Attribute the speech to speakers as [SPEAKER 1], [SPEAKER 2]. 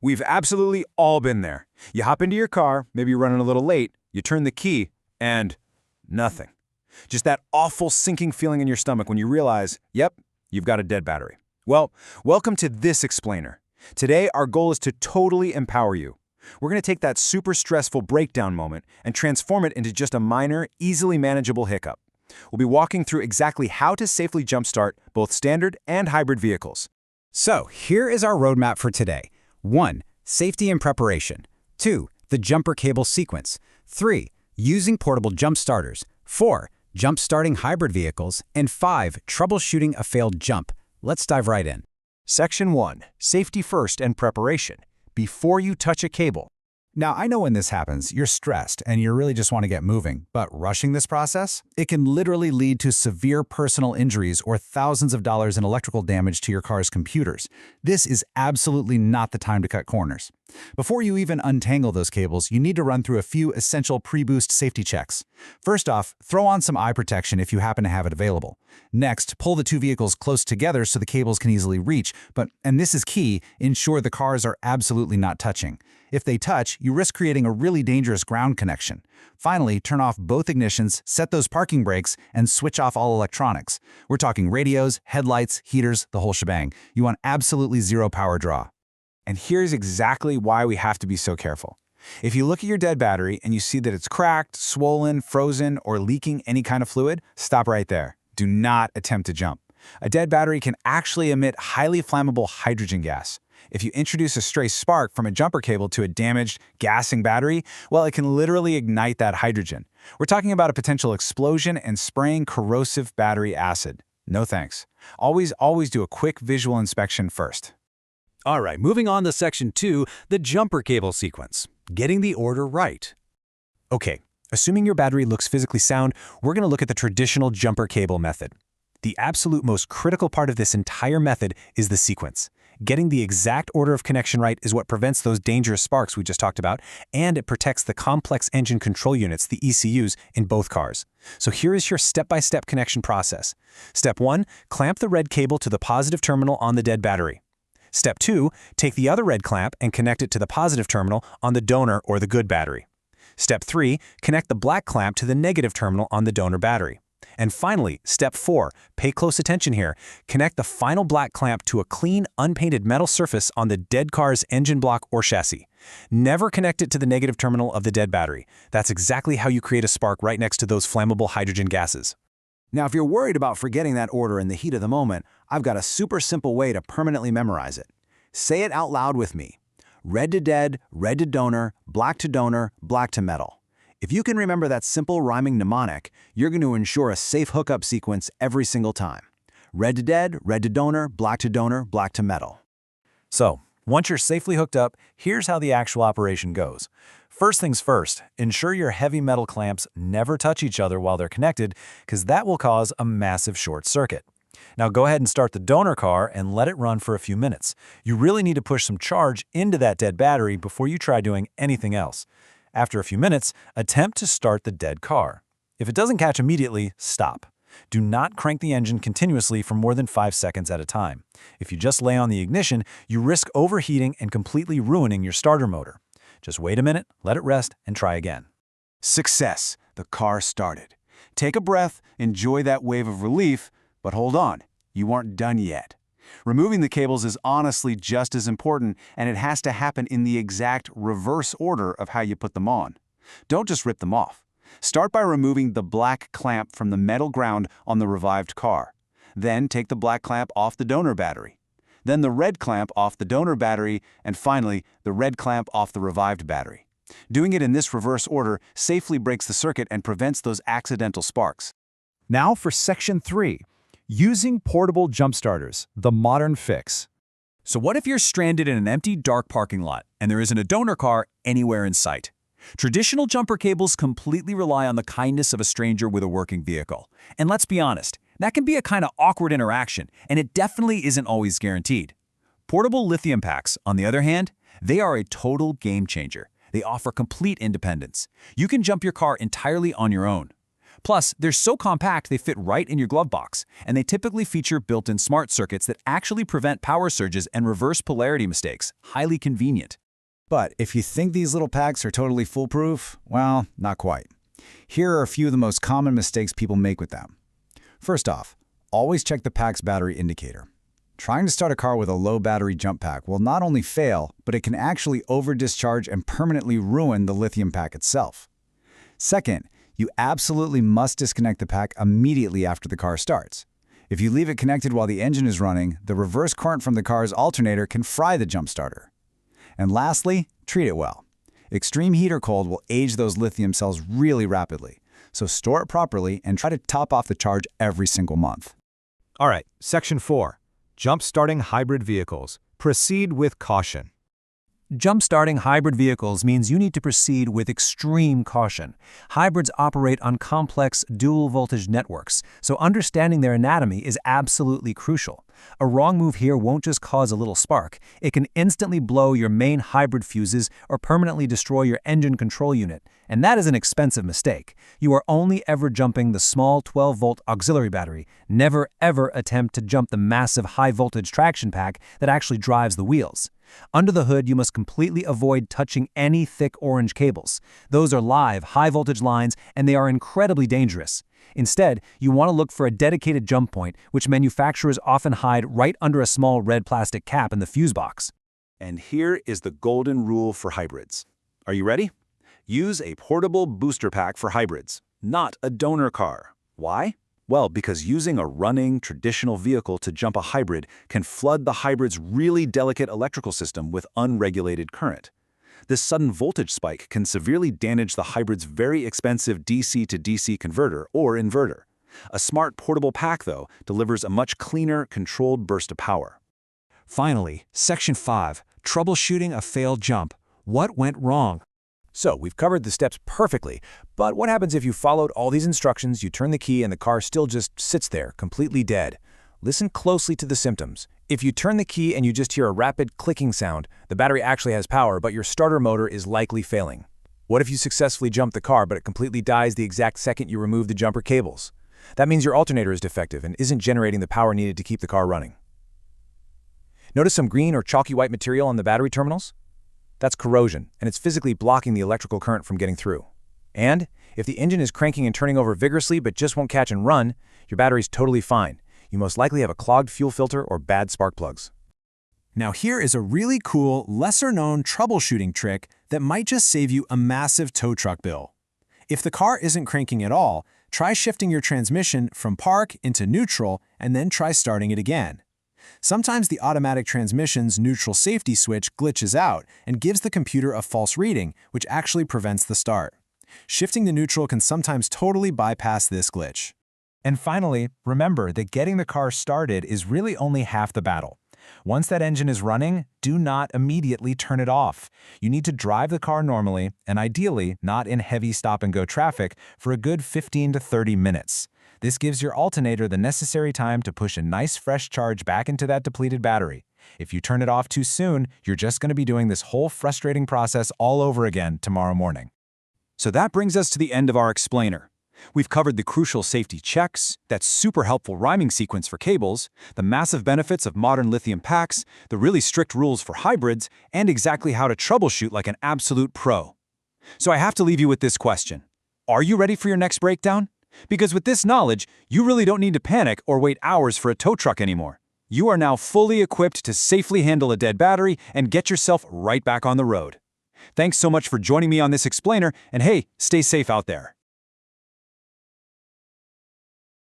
[SPEAKER 1] We've absolutely all been there. You hop into your car, maybe you're running a little late, you turn the key, and nothing. Just that awful sinking feeling in your stomach when you realize, yep, you've got a dead battery. Well, welcome to this explainer. Today, our goal is to totally empower you. We're going to take that super stressful breakdown moment and transform it into just a minor, easily manageable hiccup. We'll be walking through exactly how to safely jumpstart both standard and hybrid vehicles.
[SPEAKER 2] So, here is our roadmap for today. 1. Safety and preparation. 2. The jumper cable sequence. 3. Using portable jump starters. 4. Jump starting hybrid vehicles. And 5. Troubleshooting a failed jump. Let's dive right in.
[SPEAKER 1] Section 1. Safety first and preparation. Before you touch a cable.
[SPEAKER 2] Now, I know when this happens, you're stressed and you really just want to get moving, but rushing this process, it can literally lead to severe personal injuries or thousands of dollars in electrical damage to your car's computers. This is absolutely not the time to cut corners. Before you even untangle those cables, you need to run through a few essential pre-boost safety checks. First off, throw on some eye protection if you happen to have it available. Next, pull the two vehicles close together so the cables can easily reach, and this is key, ensure the cars are absolutely not touching. If they touch, you risk creating a really dangerous ground connection. Finally, turn off both ignitions, set those parking brakes, and switch off all electronics. We're talking radios, headlights, heaters, the whole shebang. You want absolutely zero power draw.
[SPEAKER 1] And here's exactly why we have to be so careful. If you look at your dead battery and you see that it's cracked, swollen, frozen, or leaking any kind of fluid, stop right there. Do not attempt to jump. A dead battery can actually emit highly flammable hydrogen gas. If you introduce a stray spark from a jumper cable to a damaged, gassing battery, well, it can literally ignite that hydrogen. We're talking about a potential explosion and spraying corrosive battery acid. No thanks. Always do a quick visual inspection first.
[SPEAKER 3] All right, moving on to Section 2, the jumper cable sequence. Getting the order right.
[SPEAKER 1] Okay, assuming your battery looks physically sound, we're going to look at the traditional jumper cable method. The absolute most critical part of this entire method is the sequence. Getting the exact order of connection right is what prevents those dangerous sparks we just talked about, and it protects the complex engine control units, the ECUs, in both cars. So here is your step-by-step connection process. Step 1, clamp the red cable to the positive terminal on the dead battery. Step 2, take the other red clamp and connect it to the positive terminal on the donor or the good battery. Step 3, connect the black clamp to the negative terminal on the donor battery. And finally, Step 4, pay close attention here, connect the final black clamp to a clean, unpainted metal surface on the dead car's engine block or chassis. Never connect it to the negative terminal of the dead battery. That's exactly how you create a spark right next to those flammable hydrogen gases.
[SPEAKER 4] Now, if you're worried about forgetting that order in the heat of the moment, I've got a super simple way to permanently memorize it. Say it out loud with me. Red to dead, red to donor, black to metal. If you can remember that simple rhyming mnemonic, you're going to ensure a safe hookup sequence every single time. Red to dead, red to donor, black to metal.
[SPEAKER 3] So, once you're safely hooked up, here's how the actual operation goes. First things first, ensure your heavy metal clamps never touch each other while they're connected, because that will cause a massive short circuit. Now go ahead and start the donor car and let it run for a few minutes. You really need to push some charge into that dead battery before you try doing anything else. After a few minutes, attempt to start the dead car. If it doesn't catch immediately, stop. Do not crank the engine continuously for more than 5 seconds at a time. If you just lay on the ignition, you risk overheating and completely ruining your starter motor. Just wait a minute, let it rest, and try again.
[SPEAKER 4] Success! The car started. Take a breath, enjoy that wave of relief, but hold on, you aren't done yet. Removing the cables is honestly just as important, and it has to happen in the exact reverse order of how you put them on. Don't just rip them off. Start by removing the black clamp from the metal ground on the revived car. Then take the black clamp off the donor battery. Then the red clamp off the donor battery, and finally, the red clamp off the revived battery. Doing it in this reverse order safely breaks the circuit and prevents those accidental sparks.
[SPEAKER 1] Now for Section 3. Using portable jump starters, the modern fix.
[SPEAKER 3] So what if you're stranded in an empty, dark parking lot and there isn't a donor car anywhere in sight? Traditional jumper cables completely rely on the kindness of a stranger with a working vehicle. And let's be honest, that can be a kind of awkward interaction, and it definitely isn't always guaranteed. Portable lithium packs, on the other hand, they are a total game changer. They offer complete independence. You can jump your car entirely on your own. Plus, they're so compact they fit right in your glove box, and they typically feature built-in smart circuits that actually prevent power surges and reverse polarity mistakes. Highly convenient.
[SPEAKER 2] But if you think these little packs are totally foolproof, well, not quite. Here are a few of the most common mistakes people make with them. First off, always check the pack's battery indicator. Trying to start a car with a low battery jump pack will not only fail, but it can actually over-discharge and permanently ruin the lithium pack itself. Second, you absolutely must disconnect the pack immediately after the car starts. If you leave it connected while the engine is running, the reverse current from the car's alternator can fry the jump starter. And lastly, treat it well. Extreme heat or cold will age those lithium cells really rapidly, so store it properly and try to top off the charge every single month.
[SPEAKER 3] All right, Section 4. Jump-starting hybrid vehicles. Proceed with caution.
[SPEAKER 1] Jump-starting hybrid vehicles means you need to proceed with extreme caution. Hybrids operate on complex dual-voltage networks, so understanding their anatomy is absolutely crucial. A wrong move here won't just cause a little spark. It can instantly blow your main hybrid fuses or permanently destroy your engine control unit. And that is an expensive mistake. You are only ever jumping the small 12-volt auxiliary battery. Never, ever attempt to jump the massive high-voltage traction pack that actually drives the wheels. Under the hood, you must completely avoid touching any thick orange cables. Those are live, high-voltage lines, and they are incredibly dangerous. Instead, you want to look for a dedicated jump point, which manufacturers often hide right under a small red plastic cap in the fuse box.
[SPEAKER 3] And here is the golden rule for hybrids. Are you ready? Use a portable booster pack for hybrids, not a donor car. Why? Well, because using a running, traditional vehicle to jump a hybrid can flood the hybrid's really delicate electrical system with unregulated current. This sudden voltage spike can severely damage the hybrid's very expensive DC to DC converter or inverter. A smart portable pack, though, delivers a much cleaner, controlled burst of power.
[SPEAKER 1] Finally, Section 5. Troubleshooting a failed jump. What went wrong?
[SPEAKER 3] So, we've covered the steps perfectly, but what happens if you followed all these instructions, you turn the key, and the car still just sits there, completely dead? Listen closely to the symptoms. If you turn the key and you just hear a rapid clicking sound, the battery actually has power, but your starter motor is likely failing. What if you successfully jump the car, but it completely dies the exact second you remove the jumper cables? That means your alternator is defective and isn't generating the power needed to keep the car running. Notice some green or chalky white material on the battery terminals? That's corrosion, and it's physically blocking the electrical current from getting through. And if the engine is cranking and turning over vigorously but just won't catch and run, your battery's totally fine. You most likely have a clogged fuel filter or bad spark plugs.
[SPEAKER 1] Now here is a really cool, lesser-known troubleshooting trick that might just save you a massive tow truck bill. If the car isn't cranking at all, try shifting your transmission from park into neutral and then try starting it again. Sometimes the automatic transmission's neutral safety switch glitches out and gives the computer a false reading, which actually prevents the start. Shifting to neutral can sometimes totally bypass this glitch.
[SPEAKER 3] And finally, remember that getting the car started is really only half the battle. Once that engine is running, do not immediately turn it off. You need to drive the car normally, and ideally not in heavy stop-and-go traffic, for a good 15 to 30 minutes. This gives your alternator the necessary time to push a nice fresh charge back into that depleted battery. If you turn it off too soon, you're just going to be doing this whole frustrating process all over again tomorrow morning. So that brings us to the end of our explainer. We've covered the crucial safety checks, that super helpful rhyming sequence for cables, the massive benefits of modern lithium packs, the really strict rules for hybrids, and exactly how to troubleshoot like an absolute pro. So I have to leave you with this question. Are you ready for your next breakdown? Because with this knowledge, you really don't need to panic or wait hours for a tow truck anymore. You are now fully equipped to safely handle a dead battery and get yourself right back on the road. Thanks so much for joining me on this explainer, and hey, stay safe out there.